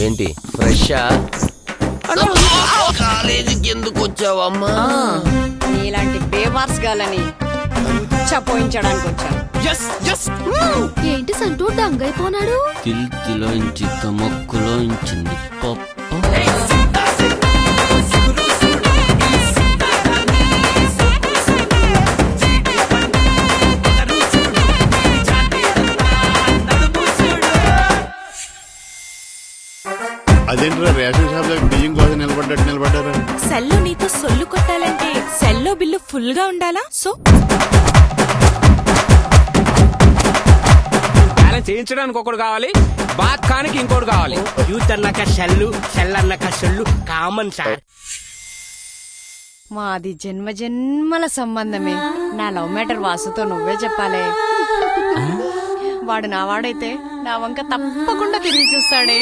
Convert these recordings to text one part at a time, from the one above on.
ఏంటి ఫ్రెషా? కాలేజీకి ఎందుకు వచ్చావమ్మా? ఇలాంటి బేవార్స్ గాలని పోయించడానికి వచ్చాను. ఏంటి సంటూ డంగైపోనాడు? కిల్తిలోంచి కమక్కులోంచింది పప్పు. అదేంట్రా రేషన్ షాప్ దగ్గర బియ్యం కోసం నిలబడ్డారు? సెల్లో నీతో సొల్లు కొట్టాలంటే సెల్లో బిల్లు ఫుల్ గా ఉండాలా? సో బ్యాలెన్స్ చేయించడానికి ఒకటి కావాలి, బాక్కానికి ఇంకోటి కావాలి. యూత్ అన్నాక షెల్లు, షెల్ అన్నాక షెల్లు కామన్ సార్. మాది జన్మ జన్మల సంబంధమే. నా లవ్ మ్యాటర్ వాసుతో నువ్వే చెప్పాలే. వాడు నా వాడైతే నా వంక తప్పకుండా తిరిగి చూస్తాడే.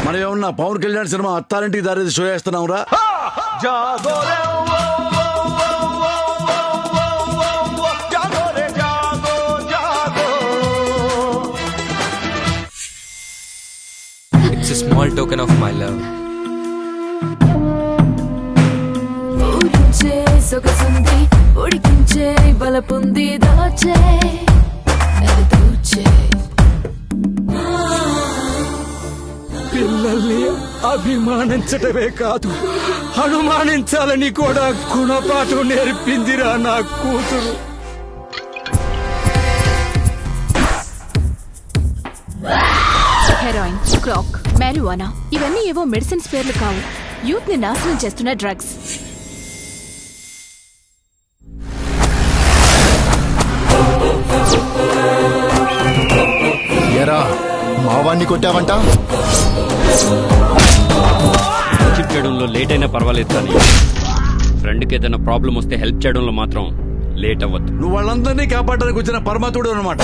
మనం ఏమన్నా పవన్ కళ్యాణ్ సినిమా అత్తారింటికి దారి షో చేస్తున్నాం రా. It's a small token of my love. ఊరించే సొగసుంది, ఉడికించే బలపుంది, దాచే దూచే. పిల్లల్ని అభిమానించటమే కాదు, అనుమానించాలని కూడా గుణపాఠం నేర్పిందిరా నా కూతురు. హెరాయిన్, క్రాక్, మ్యారివానా ఇవన్నీ ఏవో మెడిసిన్స్ పేర్లు కావు. యూత్ ని నాశనం చేస్తున్న డ్రగ్స్. ఏరా మావాణ్ణి కొట్టావంట? హెల్ప్ చేయడంలో లేట్ అయినా పర్వాలేదు, కానీ ఫ్రెండ్కి ఏదైనా ప్రాబ్లం వస్తే హెల్ప్ చేయడంలో మాత్రం లేట్ అవ్వద్దు. నువ్వు వాళ్ళందరినీ కాపాడడానికి వచ్చిన పరమాత్ముడు అన్నమాట.